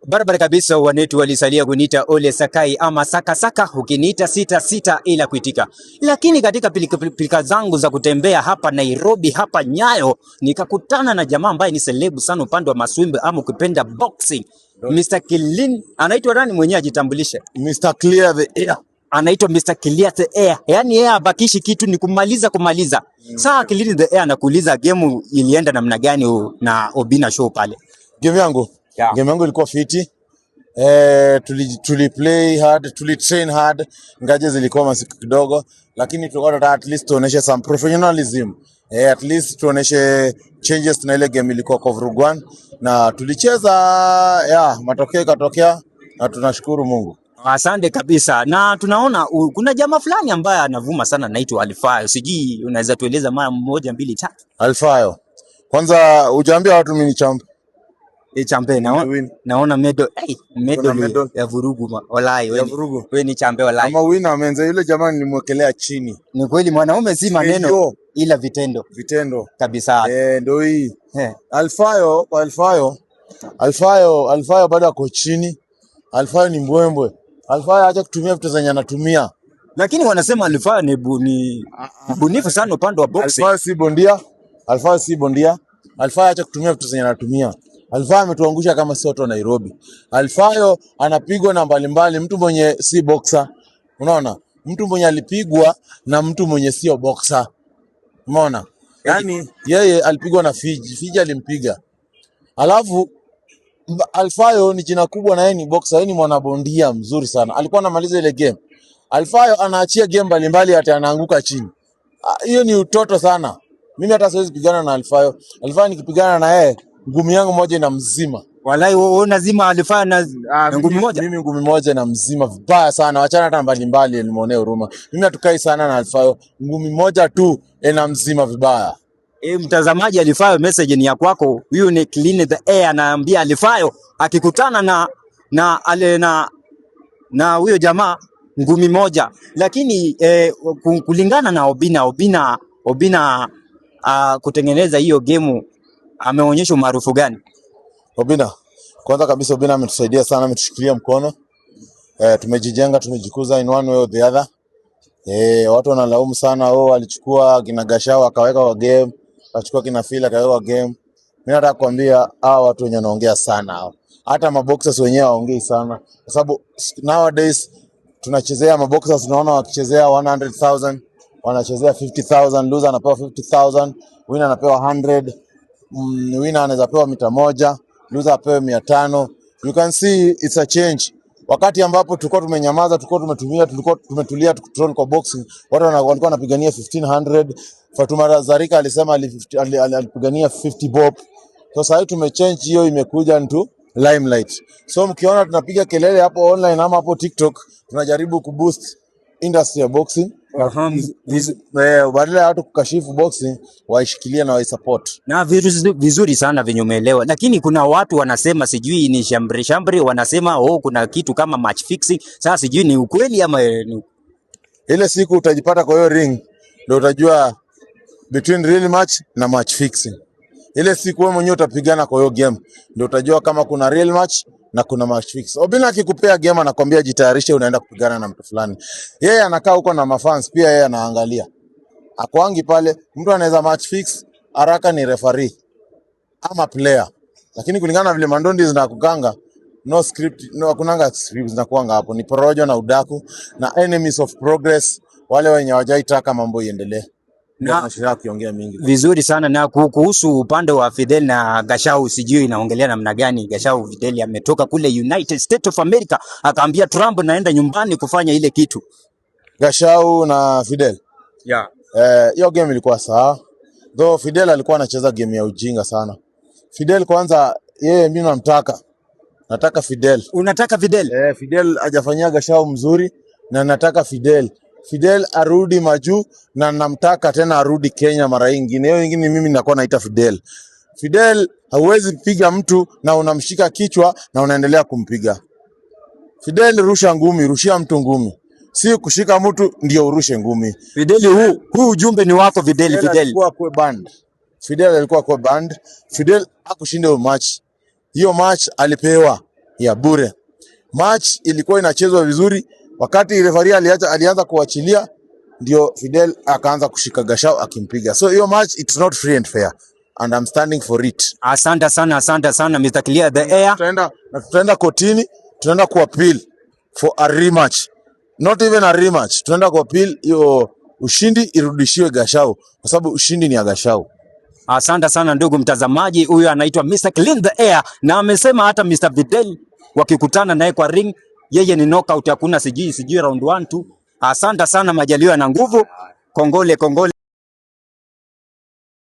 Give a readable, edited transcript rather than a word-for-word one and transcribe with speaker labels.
Speaker 1: Barabara kabisa, wanetu walisalia kuniita Ole Sakai ama Saka Saka, ukiniita sita sita ila kuitika. Lakini katika pilika zangu za kutembea hapa Nairobi, hapa Nyayo, nikakutana na jamaa ambaye ni celebu sana upande wa maswimbe ama ukipenda boxing. Mr. Kilin, anaitwa nani mwenyewe ajitambulishe?
Speaker 2: Mr. Clear the Air.
Speaker 1: Anaitwa Mr. Clear the Air. Yaani yeye abakishi kitu ni kumaliza. Saa Clear the Air nakuuliza game ilienda namna gani na Obina show pale?
Speaker 2: Game yangu.
Speaker 1: Yeah.
Speaker 2: Game yangu ilikuwa fiti. Tuli play hard, tuli train hard. Ngaje zilikuwa masiku kidogo, lakini tulikuwa at least tuoneshe some professionalism. At least tuoneshe changes na ile game ilikuwa kwa Vrugwan na tulicheza matokeo ikatokea na tunashukuru Mungu.
Speaker 1: Asante kabisa. Na tunaona kuna jamaa fulani ambaye anavuma sana anaitwa Alfayo. Sijui unaweza tueleza mara moja mbili tatu?
Speaker 2: Alfayo. Kwanza hujaambia watu mimi ni champ.
Speaker 1: Champe naona medal ya vurugu walai wewe ni champe walai.
Speaker 2: Kama winner amenza yule jamaa nilimwekelea chini.
Speaker 1: Ni kweli mwanaume si maneno ila vitendo.
Speaker 2: Vitendo
Speaker 1: Kabisa.
Speaker 2: Ndio hii. Alfayo bado ako chini. Alfayo ni mbwembwe. Alfayo acha kutumia vitu zenye anatumia.
Speaker 1: Lakini wanasema Alfayo ni bunifu sana upande wa boxing.
Speaker 2: Alfayo si bondia. Alfayo acha kutumia vitu zenye anatumia. Alfayo ametuangusha kama si watu wa Nairobi. Alfayo anapigwa na mbalimbali, mtu mwenye si boxer. Unaona? Mtu mwenye alipigwa na mtu mwenye sio boxer. Umeona? Yaani yeye alipigwa na Fiji alimpiga. Alafu Alfayo ni jina kubwa na yeye ni boxer, yeye ni mwanabondia mzuri sana. Alikuwa anamaliza ile game. Alfayo anaachia game mbalimbali hata anaanguka chini. Hiyo ni utoto sana. Mimi hata siwezi pigana na Alfayo. Alfayo nikipigana na yeye ngumi yangu moja ina mzima.
Speaker 1: Walai wewe unazima Alfayo na ngumi moja?
Speaker 2: Mimi ngumi moja na mzima vibaya sana. Wachana hata mbalimbali nimeonea huruma. Mimi hatukai sana na Alfayo. Ngumi moja tu ina mzima vibaya.
Speaker 1: Mtazamaji, Alfayo message ni ya kwako. Huyu ni Clean the Air anaambia Alfayo akikutana na huyo jamaa ngumi moja. Lakini kulingana na Obina kutengeneza hiyo game ameonyesha umaarufu gani?
Speaker 2: Obina, kwanza kabisa Obina ametusaidia sana, ametushikilia mkono. Tumejijenga, tumejikuza in one way or the other. Watu wanalaumu sana, alichukua kina Gashao akaweka kwa game, akachukua kina Fila akaweka kwa game. Mimi nataka kuambia watu wenye wanaongea sana hao. Hata maboxers wenyewe waongei sana. Kwa sababu nowadays tunachezea maboxers tunaona wakichezea 100,000, wanachezea 50,000, loser anapewa 50,000, winner anapewa 100. Winner anaweza pewa mita moja, loser apewe 500. You can see it's a change. Wakati ambapo tulikuwa tumenyamaza, tulikuwa tumetulia tukitroll kwa boxing, watu walikuwa wanapigania 1500. Fatuma Zarika alisema alipigania 50 bob. Sasa hii tumechange, hiyo imekuja into limelight. So mkiona tunapiga kelele hapo online ama hapo TikTok, tunajaribu kuboost industry ya boxing. Badala ya watu kukashifu boxing, waishikilie na waisupport.
Speaker 1: Na vizuri sana venye umeelewa. Lakini kuna watu wanasema sijui ni shambre wanasema kuna kitu kama match fixing. Sasa sijui ni ukweli ama
Speaker 2: ile siku utajipata kwa hiyo ring ndio utajua between real match na match fixing. Ile siku wewe mwenyewe utapigana kwa hiyo game ndio utajua kama kuna real match na kuna match fix. Obina akikupea game anakuambia jitayarishe unaenda kupigana na mtu fulani. Yeye anakaa huko na mafans pia, yeye anaangalia. Akwangi pale mtu anaweza match fix haraka ni referee ama player. Lakini kulingana na vile mandondi zinakukanga, no script, hakunanga script zinakuanga hapo, ni porojo na udaku na enemies of progress, wale wenye hawajaitaka mambo iendelee. Na kiongea mingi.
Speaker 1: Vizuri sana. Na kuhusu upande wa Fidel na Gashau, sijui inaongelea namna gani? Gashau Fidel ametoka kule United States of America akaambia Trump naenda nyumbani kufanya ile kitu.
Speaker 2: Gashau na Fidel. Hiyo game ilikuwa sawa. Though Fidel alikuwa anacheza game ya ujinga sana. Fidel kwanza yeye mimi nataka Fidel.
Speaker 1: Unataka Fidel?
Speaker 2: Fidel hajafanyia Gashau mzuri na nataka Fidel arudi majuu na namtaka tena arudi Kenya mara nyingine. Hiyo nyingine mimi ninakuwa naita Fidel. Fidel hauwezi piga mtu na unamshika kichwa na unaendelea kumpiga. Fidel rushia mtu ngumi. Si kushika mtu ndio urushe ngumi.
Speaker 1: Fidel huu ujumbe ni wako Fidel.
Speaker 2: Fidel alikuwa kwa band. Fidel hakushinda hiyo match. Hiyo match alipewa. ya bure. Match ilikuwa inachezwa vizuri, wakati referee alianza kuachilia ndio Fidel akaanza kushika Gashau akimpiga. So hiyo match it's not free and fair and I'm standing for it.
Speaker 1: Asante sana Mr. Clear the air.
Speaker 2: Tutaenda kotini, tunaenda ku appeal for a rematch. Not even a rematch. Tunaenda ku appeal hiyo ushindi irudishiwe Gashau kwa sababu ushindi ni ya Gashau.
Speaker 1: Asante sana ndugu mtazamaji, huyu anaitwa Mr. Clean the Air na amesema hata Mr. Fidel wakikutana naye kwa ring yeye ni knockout, hakuna sijui round 1 2. Asante sana, majaliwa na nguvu. Kongole.